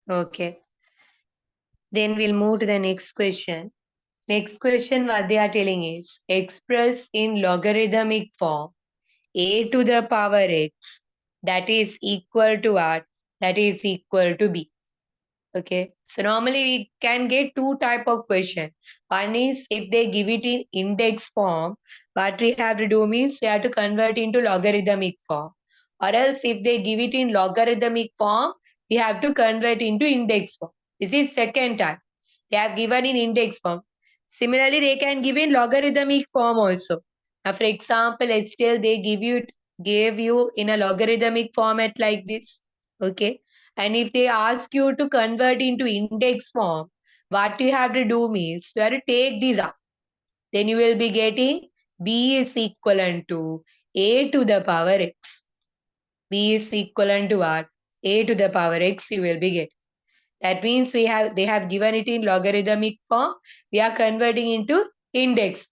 Okay. Then we'll move to the next question. Next question, what they are telling is express in logarithmic form a to the power x that is equal to what? That is equal to b. Okay. So normally we can get two type of question. One is if they give it in index form, what we have to do means we have to convert into logarithmic form. Or else if they give it in logarithmic form, we have to convert into index form. This is second time. They have given in index form. Similarly, they can give in logarithmic form also. Now, for example, let's tell they gave you in a logarithmic format like this. Okay. And if they ask you to convert into index form, what you have to do means you have to take these out. Then you will be getting b is equivalent to a to the power x. B is equivalent to what? A to the power x you will be getting. That means they have given it in logarithmic form. We are converting into index.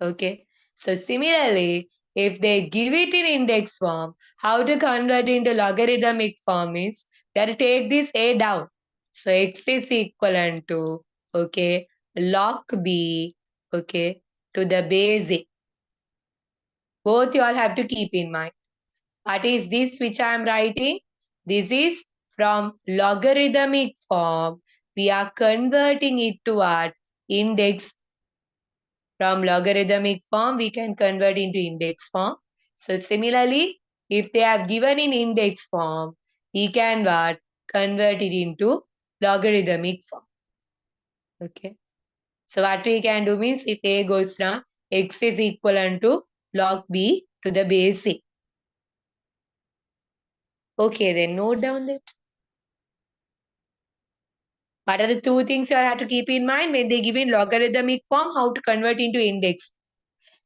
Okay. So similarly, if they give it in index form, how to convert into logarithmic form is we have to take this a down. So x is equivalent to, okay, log b, okay, to the base a. Both you all have to keep in mind. What is this which I am writing? This is from logarithmic form. We are converting it to what? Index. From logarithmic form, we can convert into index form. So similarly, if they have given in index form, we can what? Convert it into logarithmic form. Okay. So what we can do means if a goes down, x is equivalent to log b to the base a. Okay, then note down that. What are the two things you have to keep in mind when they give in logarithmic form, how to convert into index?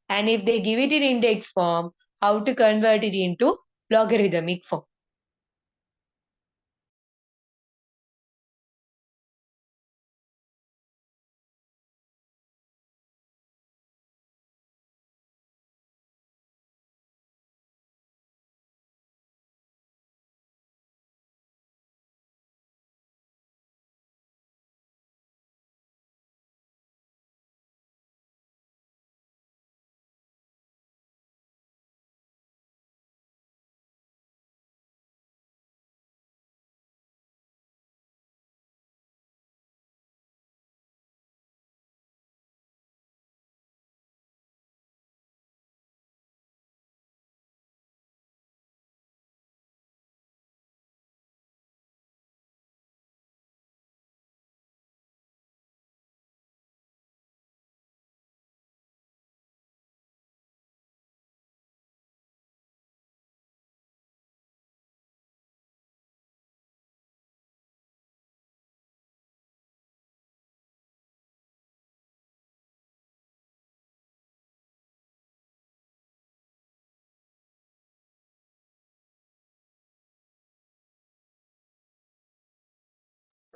And if they give it in index form, how to convert it into logarithmic form.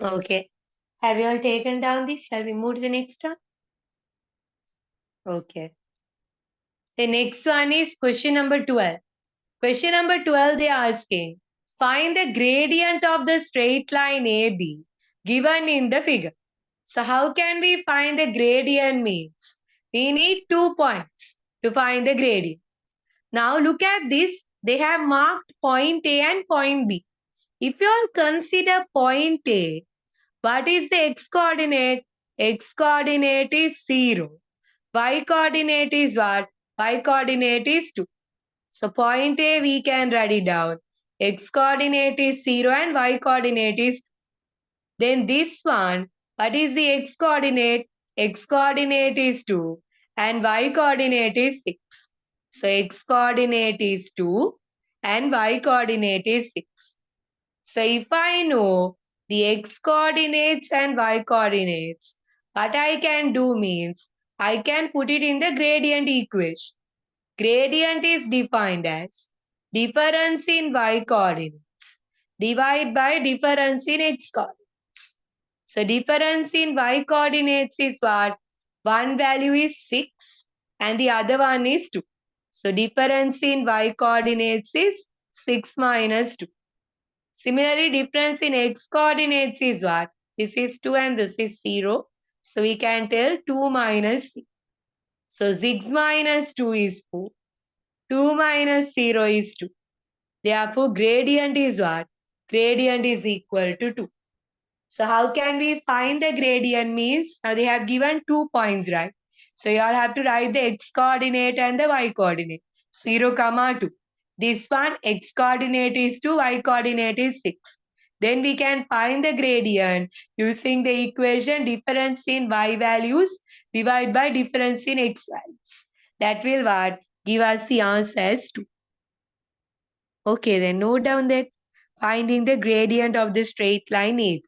Okay. Have you all taken down this? Shall we move to the next one? Okay. The next one is question number 12. Question number 12, they are asking, find the gradient of the straight line AB given in the figure. So how can we find the gradient means? We need 2 points to find the gradient. Now look at this. They have marked point A and point B. If you all consider point A, what is the x coordinate? X coordinate is 0. Y coordinate is what? Y coordinate is 2. So point A, we can write it down. X coordinate is 0 and Y coordinate is 2. Then this one, what is the x coordinate? X coordinate is 2 and Y coordinate is 6. So x coordinate is 2 and Y coordinate is 6. So if I know the x coordinates and y coordinates, what I can do means I can put it in the gradient equation. Gradient is defined as difference in y coordinates divided by difference in x coordinates. So difference in y coordinates is what? One value is 6 and the other one is 2. So difference in y coordinates is 6 minus 2. Similarly, difference in x coordinates is what? This is 2 and this is 0. So we can tell 2 minus 6. So 6 minus 2 is 4. 2 minus 0 is 2. Therefore, gradient is what? Gradient is equal to 2. So how can we find the gradient means? Now they have given 2 points, right? So you all have to write the x coordinate and the y coordinate. 0, comma 2. This one x coordinate is 2, y coordinate is 6. Then we can find the gradient using the equation difference in y values divided by difference in x values. That will what? Give us the answer as 2. Okay, then note down that finding the gradient of the straight line is.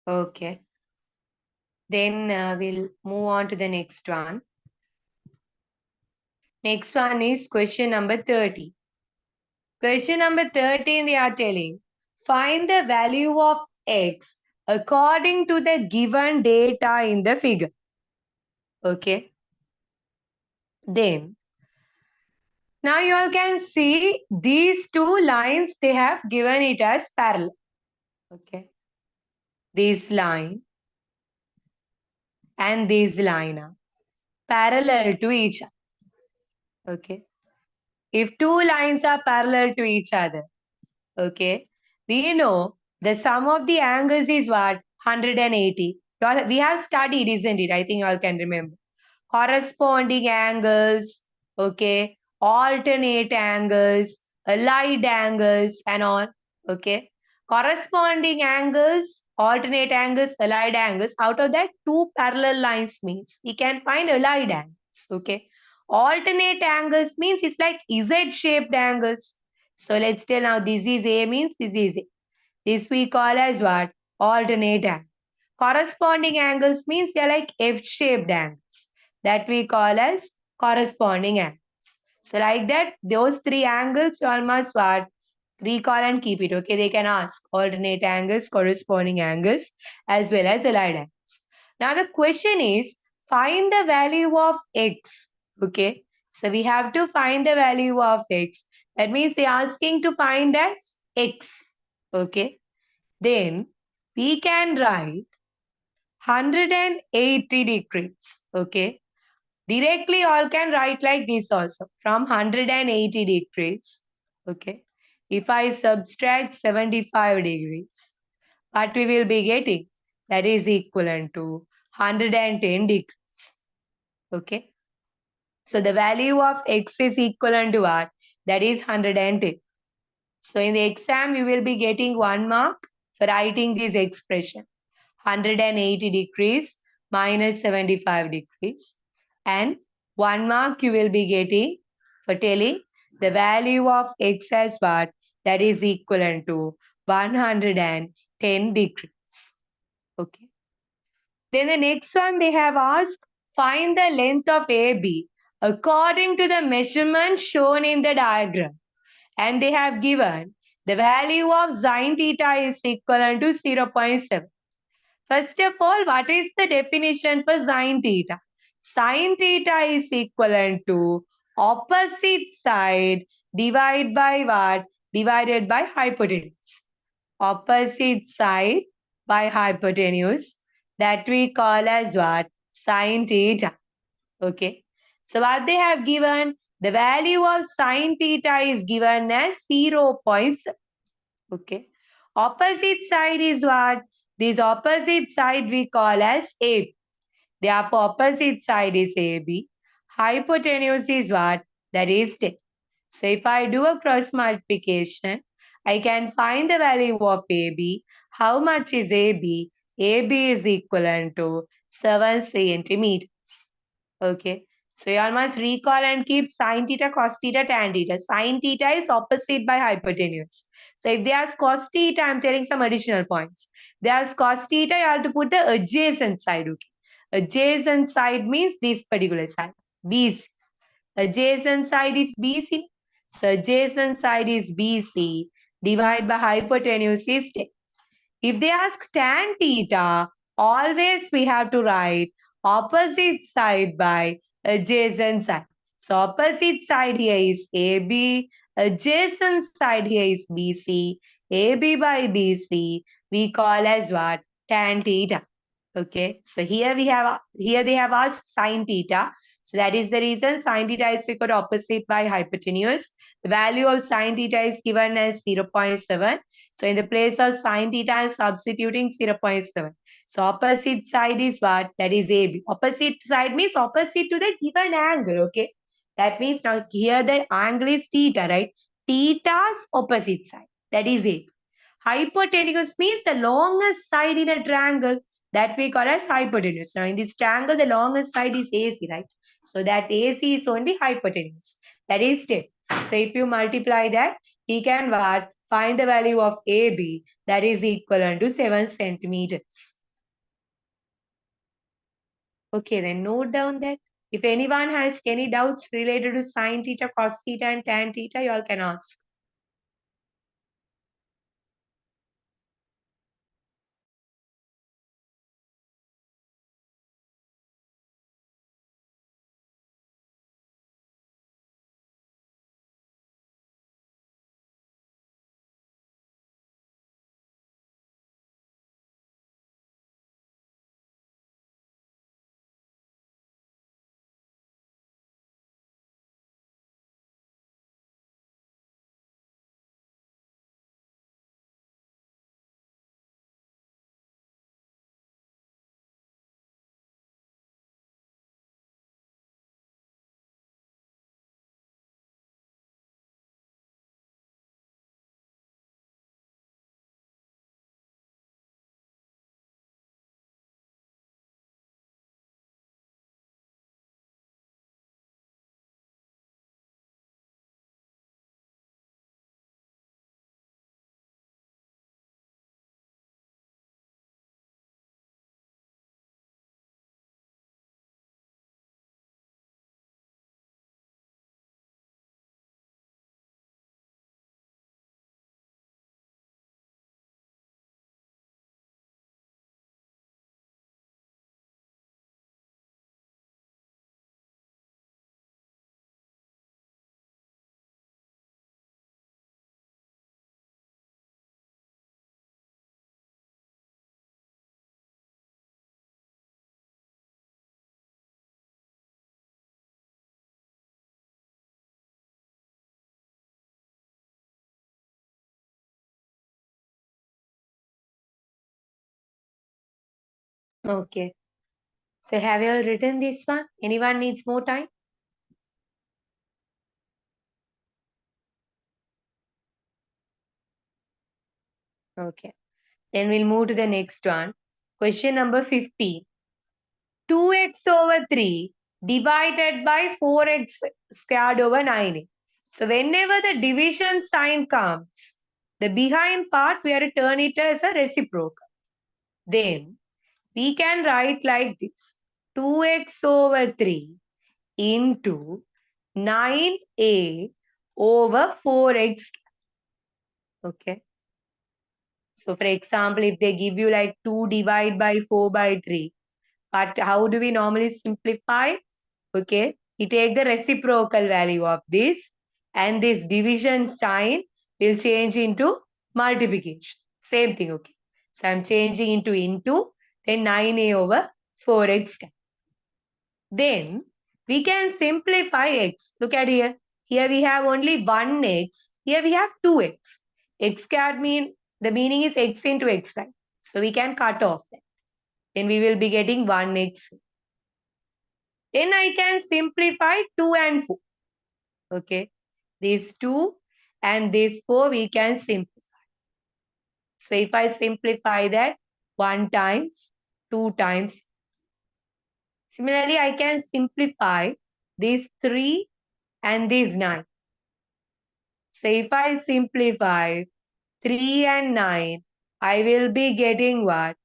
Okay. Then we'll move on to the next one. Next one is question number 30. Question number 13, they are telling, find the value of x according to the given data in the figure. Okay. Then, now you all can see these two lines, they have given it as parallel. Okay. This line and this line are parallel to each other. Okay. If two lines are parallel to each other, okay, we know the sum of the angles is what? 180. We have studied, isn't it? I think you all can remember. Corresponding angles, okay, alternate angles, allied angles, and all. Okay. Corresponding angles, alternate angles, allied angles. Out of that, two parallel lines means we can find allied angles. Okay. Alternate angles means it's like Z-shaped angles. So let's tell now this is A means this is A. This we call as what? Alternate angle. Corresponding angles means they're like F-shaped angles that we call as corresponding angles. So like that, those three angles you all must what? Recall and keep it. Okay, they can ask alternate angles, corresponding angles, as well as allied angles. Now the question is find the value of x. Okay, so we have to find the value of x. That means they're asking to find as x. Okay, then we can write 180 degrees. Okay. Directly, all can write like this also from 180 degrees. Okay. If I subtract 75 degrees, what we will be getting? That is equivalent to 110 degrees. Okay. So the value of x is equivalent to what? That is 110. So in the exam, you will be getting 1 mark for writing this expression. 180 degrees minus 75 degrees. And 1 mark you will be getting for telling the value of x as what? That is equivalent to 110 degrees. Okay. Then the next one they have asked, find the length of AB according to the measurement shown in the diagram. And they have given the value of sine theta is equivalent to 0.7. First of all, what is the definition for sine theta? Sine theta is equivalent to opposite side divided by what? Divided by hypotenuse. Opposite side by hypotenuse, that we call as what? Sine theta. Okay. So what they have given, the value of sine theta is given as 0.7. Okay. Opposite side is what? This opposite side we call as AB. Therefore, opposite side is AB. Hypotenuse is what? That is 10. So if I do a cross multiplication, I can find the value of AB. How much is AB? AB is equivalent to 7 centimeters. Okay. So you all must recall and keep sine theta, cos theta, tan theta. Sine theta is opposite by hypotenuse. So if they ask cos theta, I'm telling some additional points. They ask cos theta, you have to put the adjacent side. Okay. Adjacent side means this particular side. BC. Adjacent side is BC. So adjacent side is BC. Divide by hypotenuse is 10. If they ask tan theta, always we have to write opposite side by adjacent side. So opposite side here is AB, adjacent side here is BC. AB by BC we call as what? Tan theta. Okay, so here they have asked sine theta. So that is the reason sine theta is equal to opposite by hypotenuse. The value of sine theta is given as 0.7. So in the place of sine theta, I'm substituting 0.7. So opposite side is what? That is AB. Opposite side means opposite to the given angle. Okay, that means now here the angle is theta, right? Theta's opposite side. That is AB. Hypotenuse means the longest side in a triangle, that we call as hypotenuse. Now in this triangle, the longest side is AC, right? So that AC is only hypotenuse. That is 10. So if you multiply that, he can what? Find the value of AB, that is equivalent to 7 centimeters. Okay, then note down that. If anyone has any doubts related to sine theta, cos theta, and tan theta, you all can ask. Okay. So have you all written this one? Anyone needs more time? Okay. Then we'll move to the next one. Question number 15. 2x over 3 divided by 4x squared over 9. So whenever the division sign comes, the behind part we are to turn it as a reciprocal. Then we can write like this. 2x over 3 into 9a over 4x. Okay. So for example, if they give you like 2 divided by 4 by 3, but how do we normally simplify? Okay, we take the reciprocal value of this and this division sign will change into multiplication. Same thing, okay. So I'm changing into, then 9a over 4x. Then we can simplify x. Look at here. Here we have only 1x. Here we have 2x. X squared mean the meaning is x into x, right? So we can cut off that. Then we will be getting 1x. Then I can simplify 2 and 4. Okay. These 2 and these 4 we can simplify. So if I simplify that 1 times, 2 times. Similarly, I can simplify these 3 and these 9. So if I simplify 3 and 9, I will be getting what?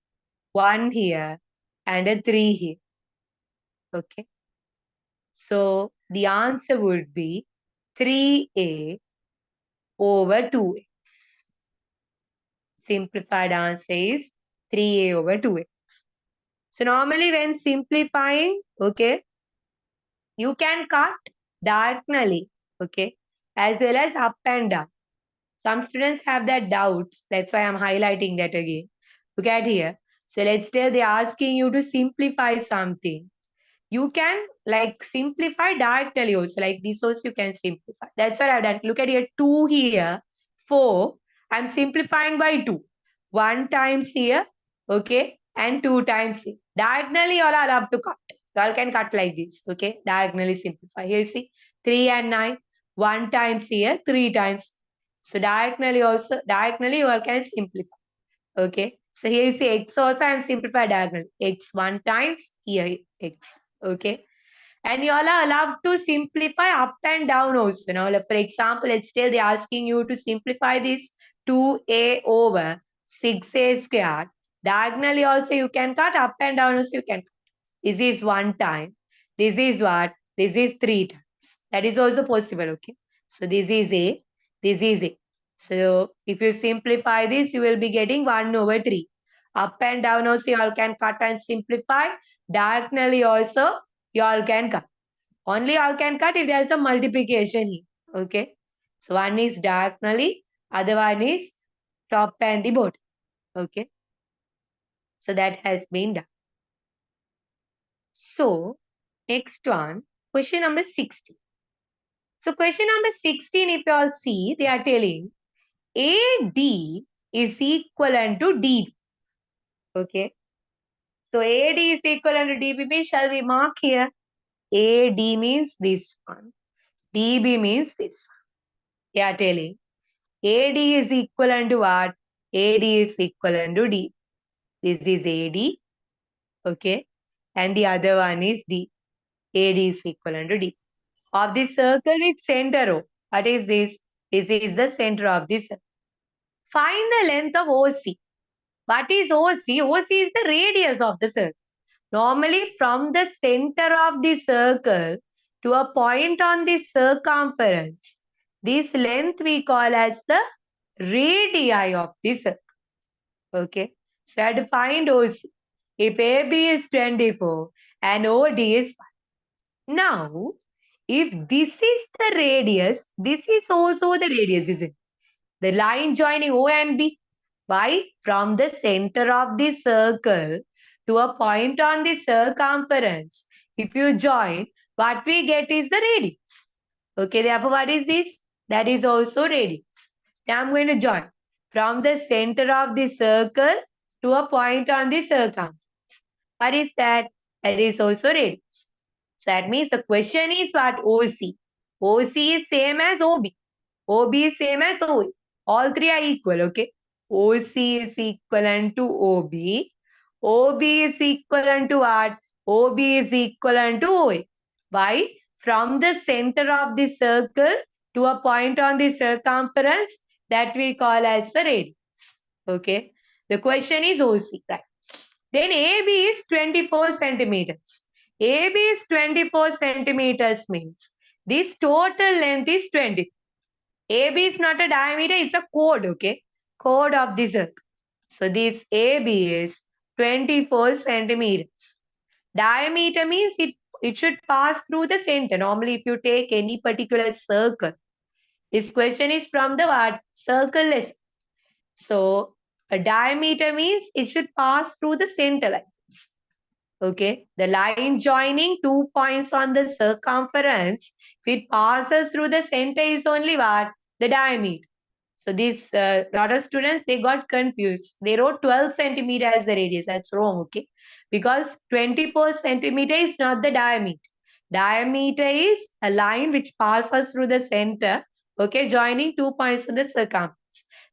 1 here and a 3 here. Okay. So the answer would be 3a over 2x. Simplified answer is 3a over 2x. So normally when simplifying, okay, you can cut diagonally, okay, as well as up and down. Some students have that doubts. That's why I'm highlighting that again. Look at here. So let's say they're asking you to simplify something. You can like simplify diagonally also. Like this also you can simplify. That's what I've done. Look at here. 2 here. 4. I'm simplifying by 2. 1 times here. Okay. And 2 times here. Diagonally you all are allowed to cut. You all can cut like this. Okay. Diagonally simplify. Here you see 3 and 9. 1 times here. 3 times. So diagonally you all can simplify. Okay. So here you see x also and simplify diagonal. X 1 times here x. Okay. And you all are allowed to simplify up and down also. Now, like, for example, let's say they're asking you to simplify this 2a over 6a squared. Diagonally also you can cut, up and down also you can cut. This is 1 time. This is what? This is 3 times. That is also possible, okay? So this is a, this is a. So if you simplify this, you will be getting 1 over 3. Up and down also you all can cut and simplify. Diagonally also you all can cut. Only you all can cut if there is a multiplication here, okay? So one is diagonally, other one is top and the bottom, okay? So that has been done. So next one, question number 16. So question number 16, if you all see, they are telling AD is equivalent to DB. Okay. So AD is equivalent to DB means shall we mark here? AD means this one. DB means this one. They are telling AD is equivalent to what? AD is equivalent to D. This is AD. Okay. And the other one is D. AD is equivalent to D. Of the circle with center O. What is this? This is the center of the circle. Find the length of OC. What is OC? OC is the radius of the circle. Normally, from the center of the circle to a point on the circumference, this length we call as the radii of the circle. Okay. So I had to find OC. If AB is 24 and OD is 5. Now, if this is the radius, this is also the radius, isn't it? The line joining O and B. Why? From the center of the circle to a point on the circumference. If you join, what we get is the radius. Okay, therefore, what is this? That is also radius. Now I'm going to join from the center of the circle to a point on the circumference. What is that? That is also radius. So that means the question is what? OC. OC is same as OB. OB is same as OA. All three are equal, okay? OC is equivalent to OB. OB is equivalent to what? OB is equivalent to OA. Why? From the center of the circle to a point on the circumference that we call as the radius. Okay? The question is OC, right? Then AB is 24 centimeters. AB is 24 centimeters means this total length is 20. AB is not a diameter, it's a chord, okay? Chord of the circle. So this AB is 24 centimeters. Diameter means it should pass through the center. Normally, if you take any particular circle, this question is from the what? Circle lesson. So a diameter means it should pass through the center like this. Okay, the line joining 2 points on the circumference, if it passes through the center is only what? The diameter. So these lot of students, they got confused. They wrote 12 centimeter as the radius. That's wrong, okay? Because 24 centimeter is not the diameter. Diameter is a line which passes through the center, okay, joining 2 points in the circumference.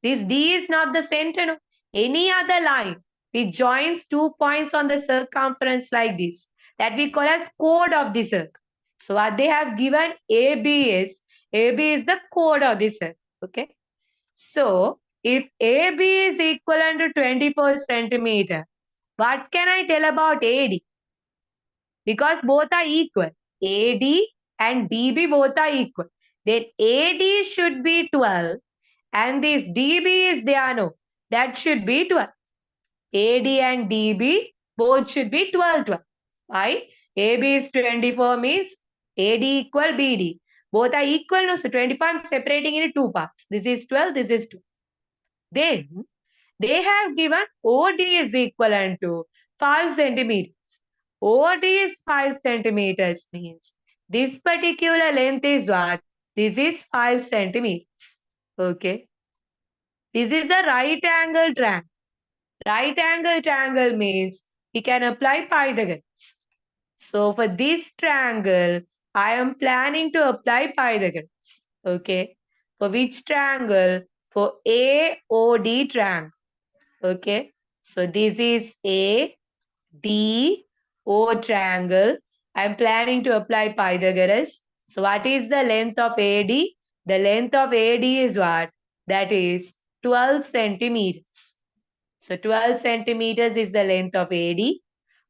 This D is not the center, no. Any other line which joins 2 points on the circumference like this, that we call as chord of the circle. So what they have given AB is the chord of the circle, okay? So, if AB is equivalent to 24 centimeter, what can I tell about AD? Because both are equal. AD and DB both are equal. Then AD should be 12 and this DB is there, no. That should be 12. AD and DB both should be 12, 12. Why? AB is 24 means AD equal BD. Both are equal, no. So 24 I'm separating into two parts. This is 12, this is 2. Then they have given OD is equivalent to 5 centimeters. OD is 5 centimeters means this particular length is what? This is 5 centimeters. Okay. This is a right angle triangle. Right angle triangle means we can apply Pythagoras. So for this triangle, I am planning to apply Pythagoras. Okay. For which triangle? For AOD triangle. Okay. So this is A, D, O triangle. I'm planning to apply Pythagoras. So what is the length of AD? The length of AD is what? That is 12 centimeters. So 12 centimeters is the length of AD.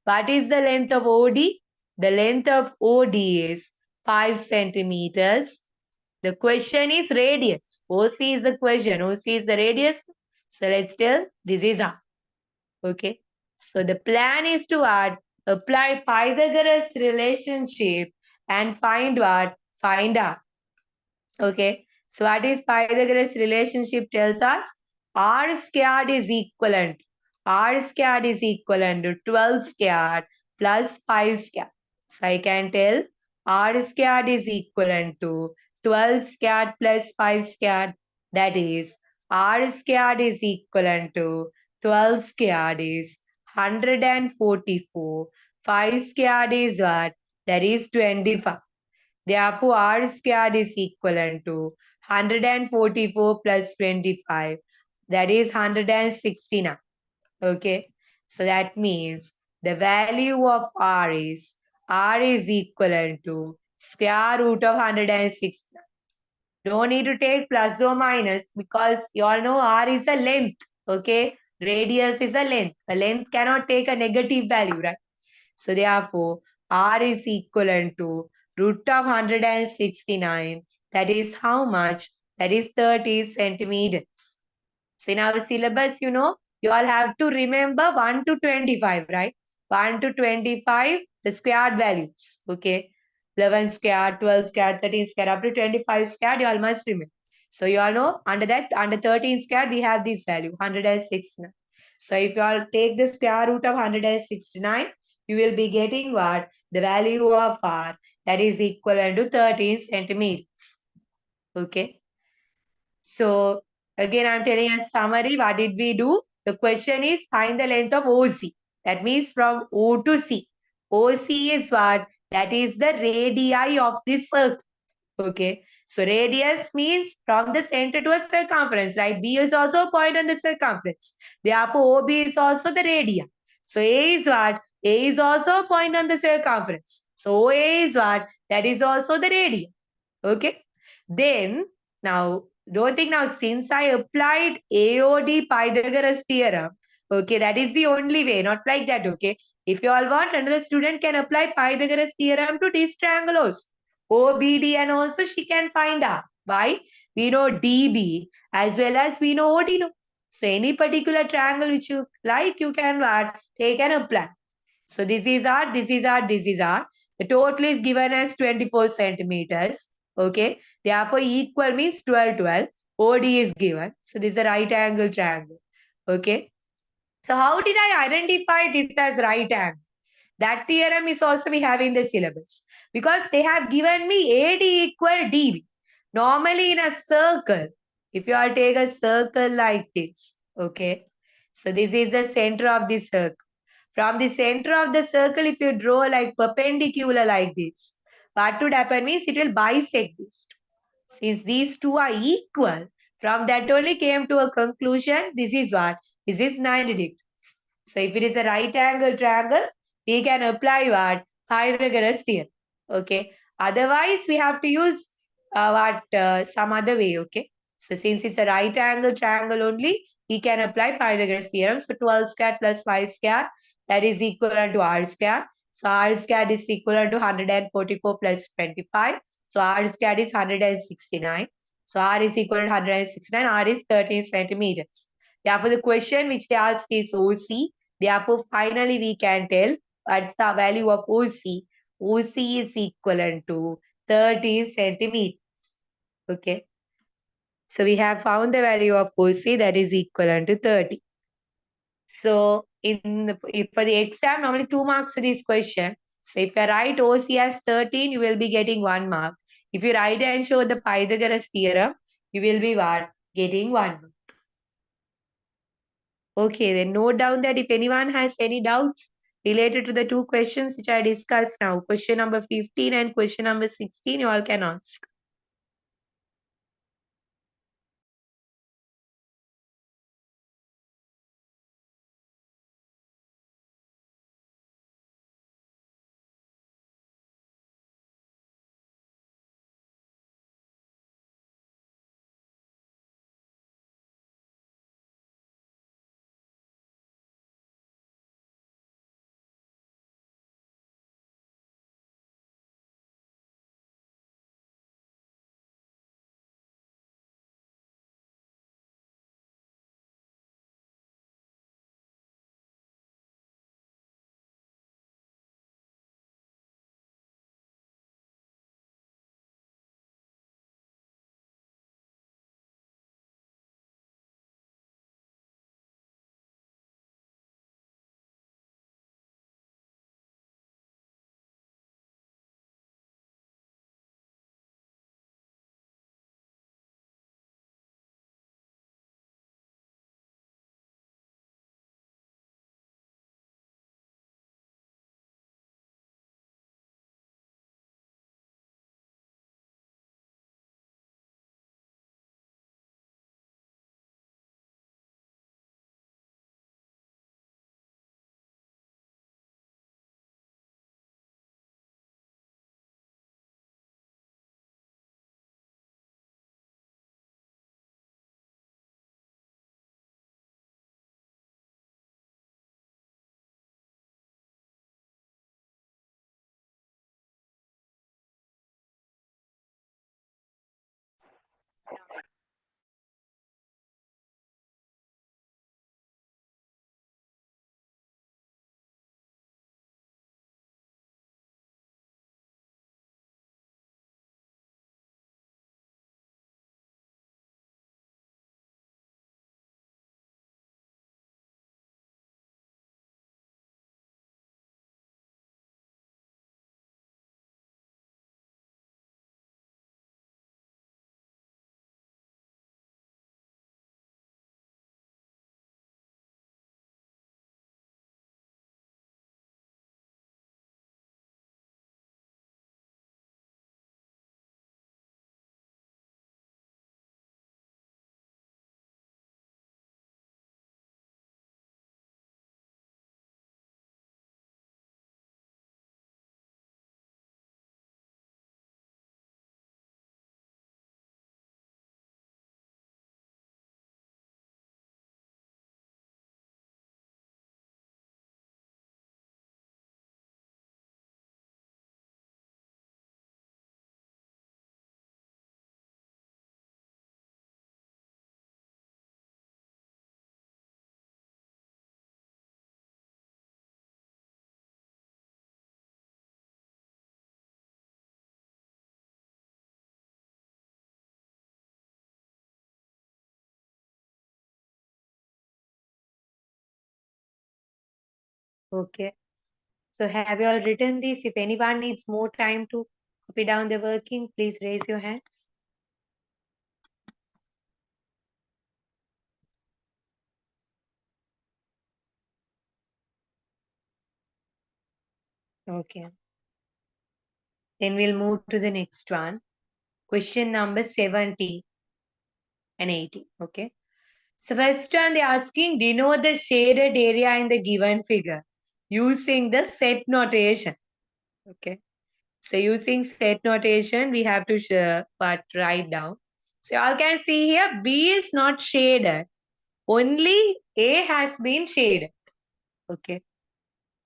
What is the length of OD? The length of OD is 5 centimeters. The question is radius. OC is the question. OC is the radius. So let's tell this is R. Okay. So the plan is to apply Pythagoras relationship and find what? Find R. Okay. So what is Pythagoras relationship tells us? R squared is equivalent. R squared is equivalent to 12 squared plus 5 squared. So I can tell R squared is equivalent to 12 squared plus 5 squared. That is R squared is equivalent to 12 squared is 144. 5 squared is what? That is 25. Therefore, R squared is equivalent to 144 plus 25. That is 169. Okay. So that means the value of R is equivalent to square root of 169. Don't need to take plus or minus because you all know R is a length. Okay. Radius is a length. A length cannot take a negative value, right? So therefore, R is equivalent to root of 169. That is how much? That is 30 centimeters. So in our syllabus, you know, you all have to remember 1 to 25, right? 1 to 25, the squared values. Okay. 11 squared, 12 squared, 13 squared, up to 25 squared, you all must remember. So you all know under that, under 13 squared, we have this value, 169. So if you all take the square root of 169, you will be getting what? The value of R, that is equivalent to 13 centimeters. Okay. So again, I'm telling a summary. What did we do? The question is find the length of OC. That means from O to C. OC is what? That is the radii of this circle. Okay. So radius means from the center to a circumference, right? B is also a point on the circumference. Therefore, OB is also the radii. So A is what? A is also a point on the circumference. So OA is what? That is also the radii. Okay. Then now don't think now since I applied AOD Pythagoras theorem, okay, that is the only way, not like that. Okay. If you all want, another student can apply Pythagoras theorem to this triangle also. OBD and also she can find out. Why? We know DB as well as we know OD. No? So any particular triangle which you like, you can what? Take and apply. So this is R, this is R, this is R. The total is given as 24 centimeters. Okay. Therefore, equal means 12, 12. OD is given. So this is a right angle triangle. Okay. So how did I identify this as right angle? That theorem is also we have in the syllabus because they have given me AD equal DB. Normally in a circle, if you are take a circle like this, okay. So this is the center of the circle. From the center of the circle, if you draw like perpendicular like this, what would happen means it will bisect this. Since these two are equal, from that only came to a conclusion, this is what? This is 90 degrees. So if it is a right angle triangle, we can apply what? Pythagoras theorem. Okay. Otherwise, we have to use some other way. Okay. So since it's a right angle triangle only, we can apply Pythagoras theorem. So 12 square plus 5 square, that is equivalent to R square. So R square is equivalent to 144 plus 25. So R square is 169. So R is equal to 169. R is 13 centimeters. Therefore, the question which they ask is OC. Therefore, finally, we can tell what's the value of OC. OC is equivalent to 13 centimeters. Okay. So we have found the value of OC that is equivalent to 30. So if for the exam, normally 2 marks for this question. So if you write OC as 13, you will be getting 1 mark. If you write and show the Pythagoras theorem, you will be what? Getting 1 mark. Okay, then note down that if anyone has any doubts related to the 2 questions which I discussed now, question number 15 and question number 16, you all can ask. Okay. So have you all written this? If anyone needs more time to copy down the working, please raise your hands. Okay. Then we'll move to the next one. Question number 70 and 80. Okay. So first one they're asking denote the shaded area in the given figure using the set notation. Okay. So using set notation, we have to write down. So all can see here B is not shaded. Only A has been shaded. Okay.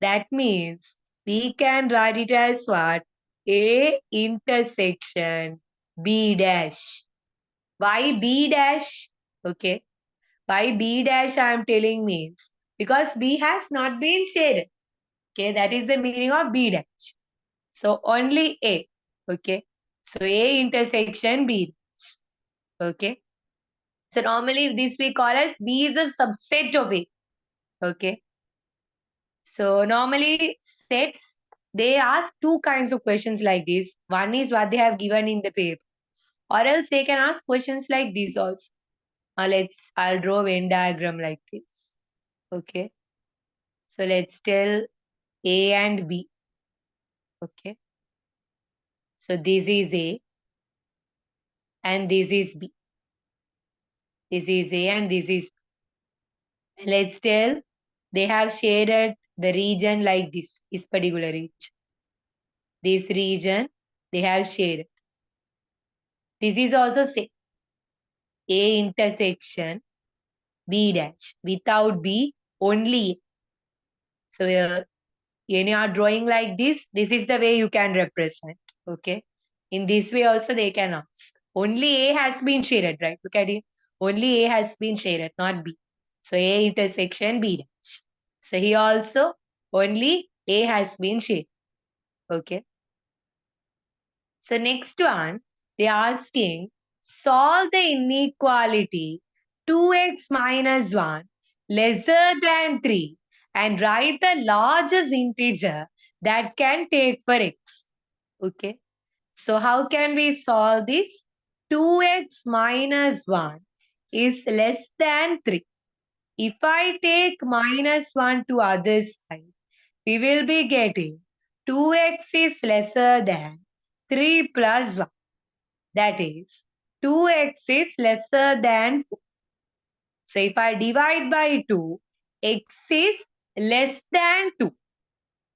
That means we can write it as what? A intersection B dash. Why B dash? Okay. Why B dash I am telling means because B has not been shaded. Okay. That is the meaning of B dash. So only A. Okay. So A intersection B dash. Okay. So normally this we call as B is a subset of A. Okay. So normally sets, they ask two kinds of questions like this. One is what they have given in the paper. Or else they can ask questions like this also. I'll draw a Venn diagram like this. Okay. So let's tell A and B. Okay. So this is A and this is B. This is A and this is B. And let's tell they have shaded the region like this particular region. This region they have shaded. This is also same. A intersection B dash. Without B, only A. So when you are drawing like this is the way you can represent. Okay. In this way also they can ask. Only A has been shaded, right? Look at it. Only A has been shaded, not B. So A intersection B dash. So here also only A has been shaded. Okay. So next one, they're asking solve the inequality 2x minus 1 lesser than 3 and write the largest integer that can take for x. Okay. So how can we solve this? 2x minus 1 is less than 3. If I take minus 1 to other side, we will be getting 2x is lesser than 3 plus 1. That is 2x is lesser than 2. So if I divide by 2, x is less than 2.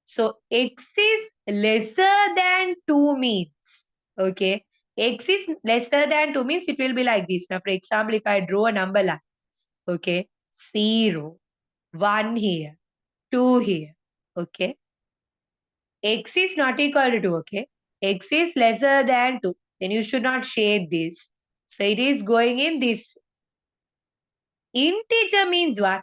So x is lesser than 2 means, okay, x is lesser than 2 means it will be like this. Now, for example, if I draw a number line, okay, 0, 1 here, 2 here, okay, x is not equal to 2, okay, x is lesser than 2, then you should not shade this. So it is going in this. Integer means what?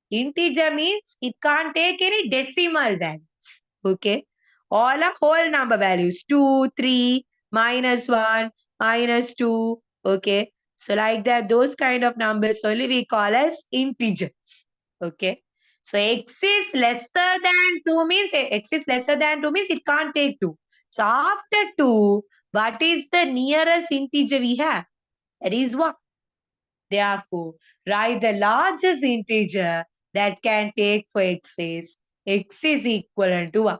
Integer means it can't take any decimal values. Okay. All are whole number values. 2, 3, minus 1, minus 2. Okay. So like that, those kind of numbers only we call as integers. Okay. So x is lesser than 2 means x is lesser than 2 means it can't take 2. So after 2, what is the nearest integer we have? That is 1. Therefore, write the largest integer that can take for x is equivalent to 1.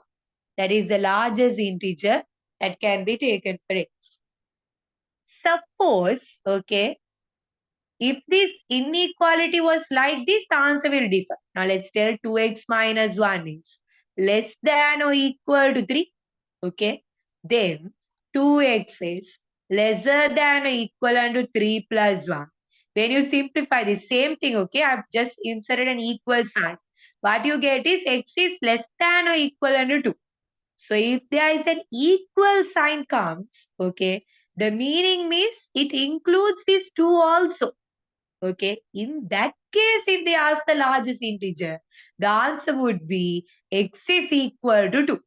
That is the largest integer that can be taken for x. Suppose, okay, if this inequality was like this, the answer will differ. Now let's tell 2x minus 1 is less than or equal to 3. Okay. Then 2x is lesser than or equivalent to 3 plus 1. When you simplify the same thing, okay, I've just inserted an equal sign. What you get is x is less than or equivalent to 2. So if there is an equal sign comes, okay, the meaning means it includes these 2 also. Okay, in that case, if they ask the largest integer, the answer would be x is equal to 2.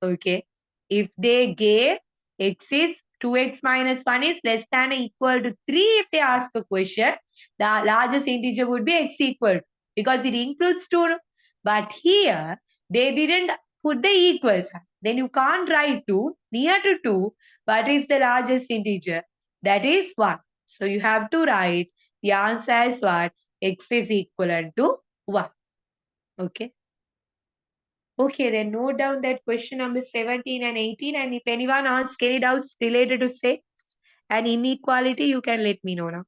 Okay, if they gave x is 2x minus 1 is less than or equal to 3, if they ask a question, the largest integer would be x equal to, because it includes 2. But here, they didn't put the equal sign. Then you can't write 2 near to 2. What is the largest integer? That is 1. So you have to write the answer as what? X is equivalent to 1. Okay. Okay, then note down that question number 17 and 18. And if anyone asks any doubts related to sex and inequality, you can let me know now.